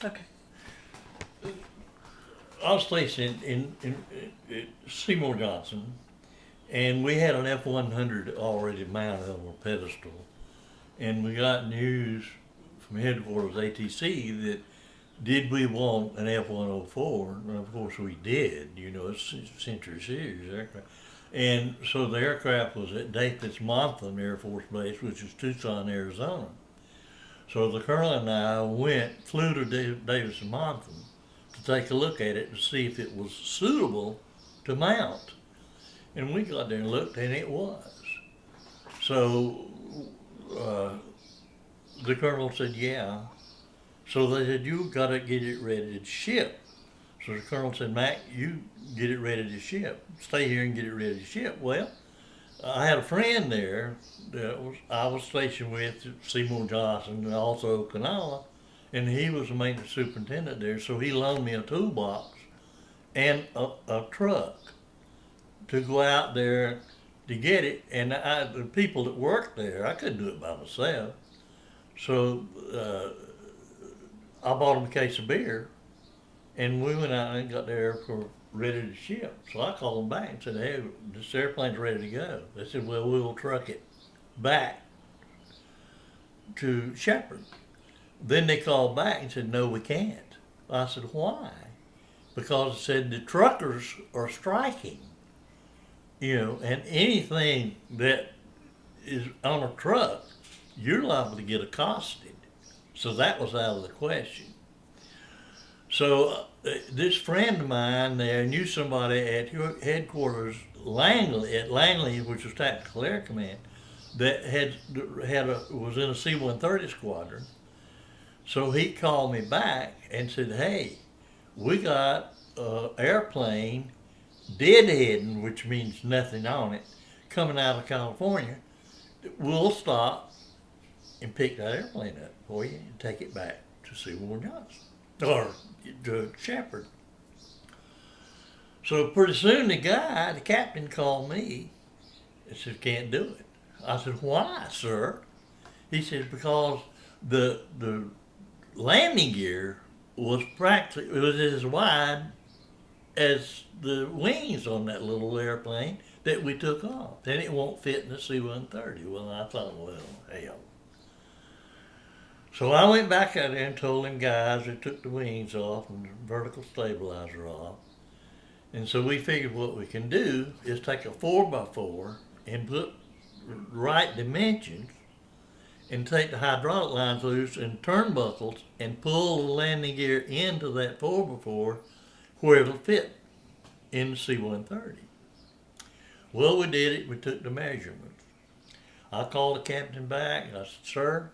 Okay. I was stationed in Seymour Johnson, and we had an F-100 already mounted on a pedestal, and we got news from headquarters ATC that did we want an F-104, and of course we did. You know, it's Century Series aircraft. And so the aircraft was at Davis-Monthan Air Force Base, which is Tucson, Arizona. So the colonel and I flew to Davis-Monthan to take a look at it to see if it was suitable to mount. And we got there and looked, and it was. So the colonel said, yeah. So they said, you got to get it ready to ship. So the colonel said, Mac, you get it ready to ship. Stay here and get it ready to ship. Well, I had a friend there that I was stationed with, Seymour Johnson, and also Kanawha, and he was the maintenance superintendent there, so he loaned me a toolbox and a truck to go out there to get it. And the people that worked there, I couldn't do it by myself. So I bought them a case of beer, and we went out and got there for ready to ship. So I called them back and said, hey, this airplane's ready to go. They said, well, we'll truck it back to Shepherd. Then they called back and said, no, we can't. I said, why? Because it said the truckers are striking, you know, and anything that is on a truck, you're liable to get accosted. So that was out of the question. So this friend of mine there knew somebody at headquarters Langley, which was Tactical Air Command, that was in a C-130 squadron. So he called me back and said, hey, we got an airplane deadheading, which means nothing on it, coming out of California. We'll stop and pick that airplane up for you and take it back to Seymour Johnson or to Shepherd. So pretty soon the captain called me and said, can't do it. I said, why, sir? He said, because the landing gear was as wide as the wings on that little airplane that we took off, and it won't fit in the C-130. Well, I thought, well, hell. So I went back out there and told them guys they took the wings off and the vertical stabilizer off. And so we figured what we can do is take a 4x4 and put right dimensions and take the hydraulic lines loose and turnbuckles and pull the landing gear into that 4x4 where it'll fit in the C-130. Well, we did it. We took the measurements. I called the captain back and I said, sir,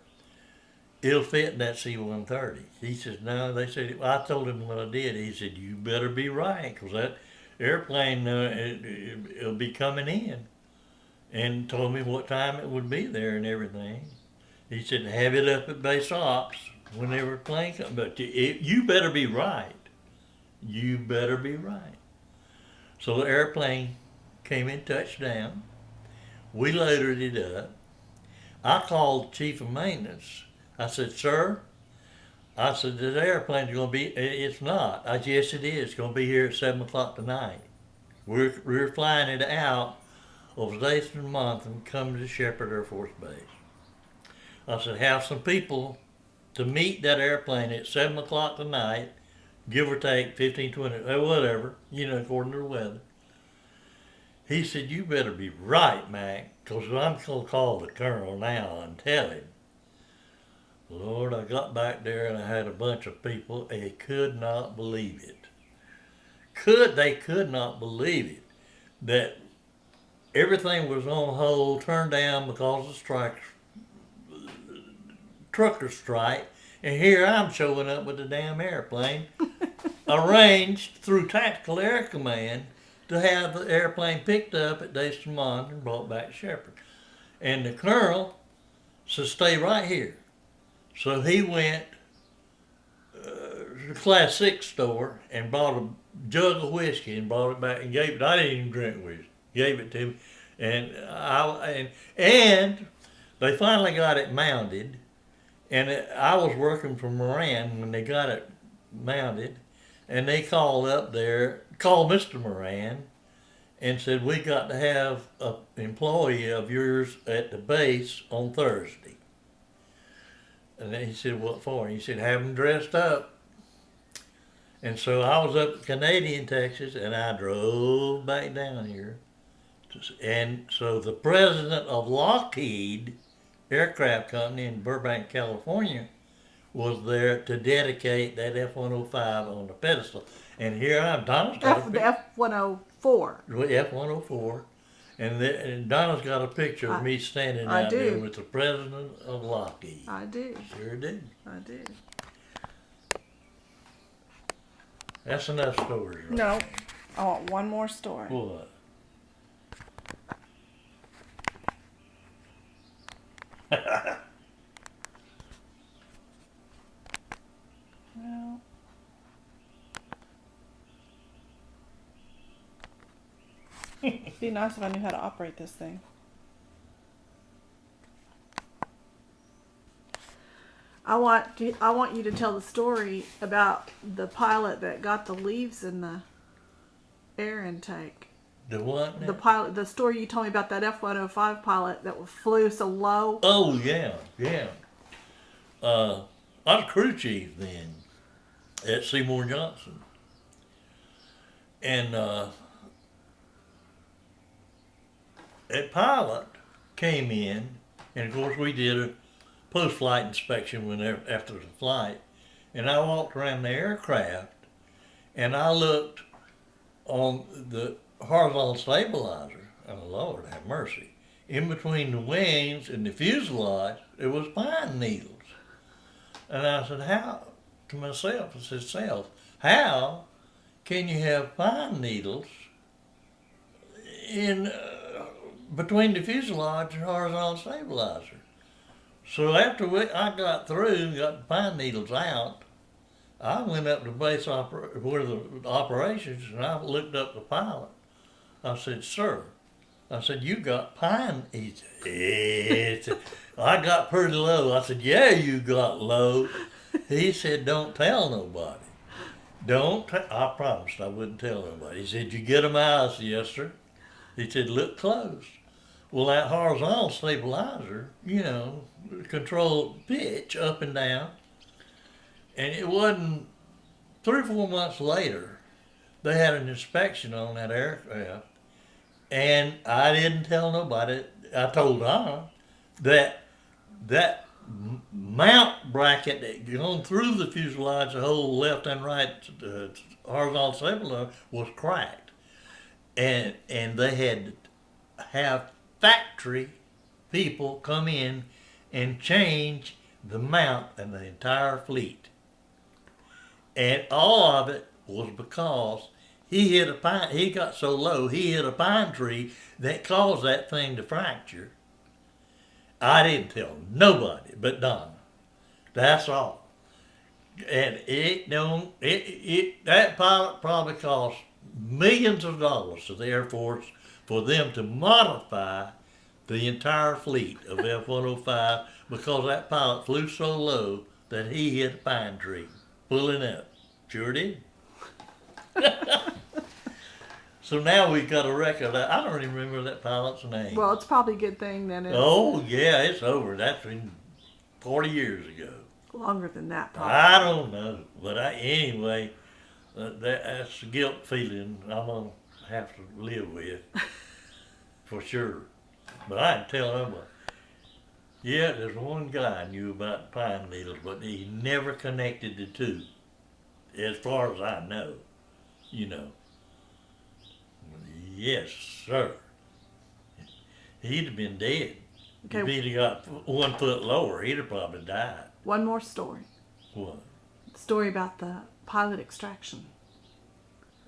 it'll fit in that C-130. He says, no. They said, I told him what I did. He said, you better be right, because that airplane, it'll be coming in. And told me what time it would be there and everything. He said, have it up at base ops whenever the plane comes. But you better be right. You better be right. So the airplane came in, touched down. We loaded it up. I called the chief of maintenance. I said, sir, I said, this airplane's going to be, it's not. I said, yes, it is. It's going to be here at 7 o'clock tonight. We're flying it out of Davis-Monthan, coming to Shepherd Air Force Base. I said, have some people to meet that airplane at 7 o'clock tonight, give or take 15, 20, whatever, you know, according to the weather. He said, you better be right, Mac, because I'm going to call the colonel now and tell him. Lord, I got back there and I had a bunch of people, and they could not believe it. They could not believe it, that everything was on hold, turned down because of trucker strike, and here I'm showing up with a damn airplane, arranged through Tactical Air Command to have the airplane picked up at Davis-Monthan and brought back to Shepherd. And the colonel said, stay right here. So he went to the Class 6 store and bought a jug of whiskey and brought it back and gave it. I didn't even drink whiskey. Gave it to me. And they finally got it mounted. And I was working for Moran when they got it mounted, and they called up there, called Mr. Moran, and said, we got to have an employee of yours at the base on Thursday. And then he said, what for? And he said, have him dressed up. And so I was up in Canadian, Texas, and I drove back down here. And so the president of Lockheed Aircraft Company in Burbank, California, was there to dedicate that F-105 on the pedestal. And here I'm, Donna's got the F-104. F-104. And Donna's got a picture of me standing out there with the president of Lockheed. I do. Sure do. I do. That's enough stories. Right? No. I want one more story. What? Well, it'd be nice if I knew how to operate this thing. I want you to tell the story about the pilot that got the leaves in the air intake. The what now? The pilot, the story you told me about that F-105 pilot that flew so low. Oh yeah, yeah. I was crew chief then at Seymour Johnson, and that pilot came in, and of course we did a post-flight inspection after the flight, and I walked around the aircraft, and I looked on the horizontal stabilizer, oh Lord have mercy, in between the wings and the fuselage, there was pine needles. And I said, how, to myself, I said, Self, how can you have pine needles in between the fuselage and horizontal stabilizer? So after I got through and got the pine needles out, I went up to base where the operations, and I looked up the pilot. I said, sir, I said, you got pine. He said, I got pretty low. I said, yeah, you got low. He said, don't tell nobody. I promised I wouldn't tell nobody. He said, you get them out? I said, yes, sir. He said, look close. Well, that horizontal stabilizer, control pitch up and down. And it wasn't 3 or 4 months later, they had an inspection on that aircraft, and I didn't tell nobody. I told Donna that mount bracket that gone through the fuselage, the whole left and right horizontal stabilizer, was cracked, and they had to have factory people come in and change the mount and the entire fleet. And all of it was because he got so low, he hit a pine tree that caused that thing to fracture. I didn't tell nobody but Donna. That's all. And that pilot probably cost millions of dollars to the Air Force for them to modify the entire fleet of F-105 because that pilot flew so low that he hit a pine tree, pulling up. Sure did. So now we've got a record. I don't even remember that pilot's name. Well, it's probably a good thing then. Oh, yeah, it's over. That's been 40 years ago. Longer than that, probably. I don't know. But anyway, that's a guilt feeling I'm going to have to live with. For sure. But I didn't tell nobody. Yeah, there's one guy knew about pine needles, but he never connected the two. As far as I know, Yes, sir. He'd have been dead. Okay. If he'd have got 1 foot lower, he'd have probably died. One more story. What? The story about the pilot extraction.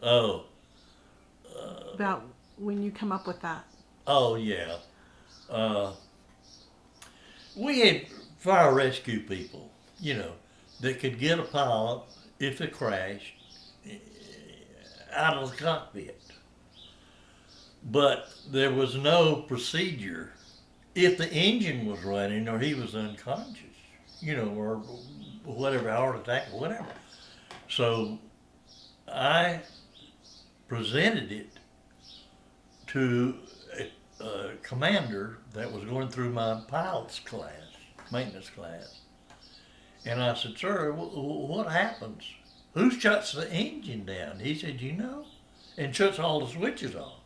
Oh. About when you come up with that. Oh, yeah. We had fire rescue people, that could get a pilot, if it crashed, out of the cockpit. But there was no procedure if the engine was running or he was unconscious, or whatever, heart attack or whatever. So I presented it to a commander that was going through my pilot's class, maintenance class. And I said, sir, what happens? Who shuts the engine down? He said, and shuts all the switches off.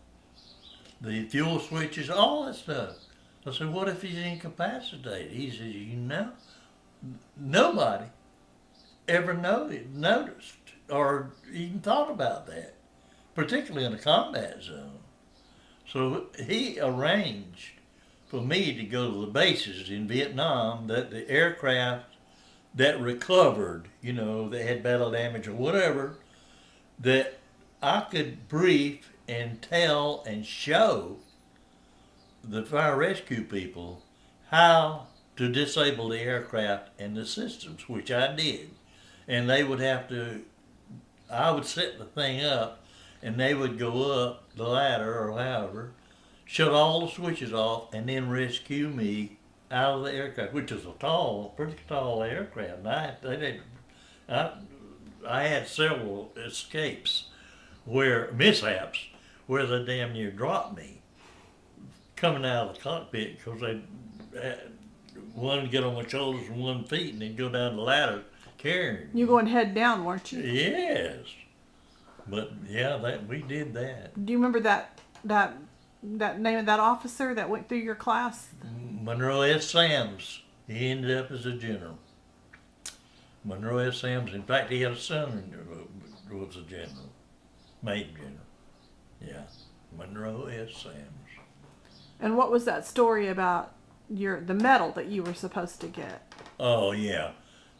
The fuel switches, all that stuff. I said, what if he's incapacitated? He said, nobody ever noticed or even thought about that, particularly in a combat zone. So he arranged for me to go to the bases in Vietnam that the aircraft that recovered, that had battle damage or whatever, that I could brief and tell and show the fire rescue people how to disable the aircraft and the systems, which I did. And they would I would set the thing up, and they would go up the ladder or however, shut all the switches off, and then rescue me out of the aircraft, which is pretty tall aircraft. And I had several mishaps where they damn near dropped me coming out of the cockpit because they one would get on my shoulders and 1 feet, and they'd go down the ladder carrying. You going head down, weren't you? Yes, but yeah, we did that. Do you remember that name of that officer that went through your class? Monroe S. Sams. He ended up as a general. Monroe S. Sams. In fact, he had a son who was a general, Major General. Yeah, Monroe S. Sams. And what was that story about the medal that you were supposed to get? Oh yeah,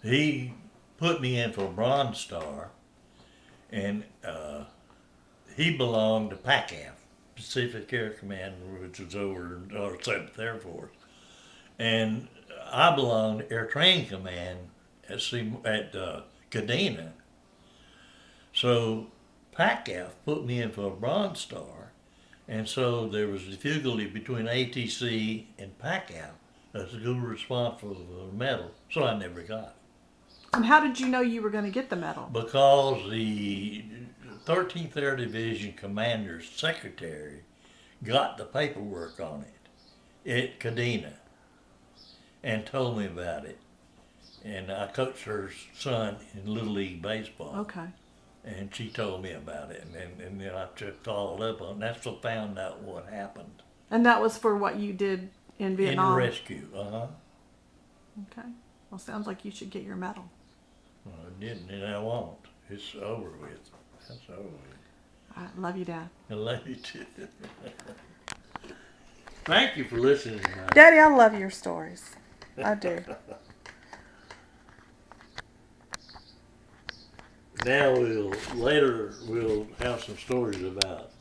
he put me in for a Bronze Star, and he belonged to PACAF, Pacific Air Command, which was over our 7th Air Force, and I belonged to Air Training Command at Kadena. So PACAF put me in for a Bronze Star, and so there was a difficulty between ATC and PACAF as who was responsible for the medal, so I never got it. And how did you know you were going to get the medal? Because the 13th Air Division Commander's secretary got the paperwork on it at Kadena and told me about it. And I coached her son in Little League Baseball. Okay. And she told me about it, and then I just followed up on it. That's what found out what happened. And that was for what you did in Vietnam? In the rescue, Okay. Well, sounds like you should get your medal. Well, I didn't, and I won't. It's over with. That's over with. I love you, Dad. I love you too. Thank you for listening. Daddy, I love your stories. I do. Now we'll have some stories about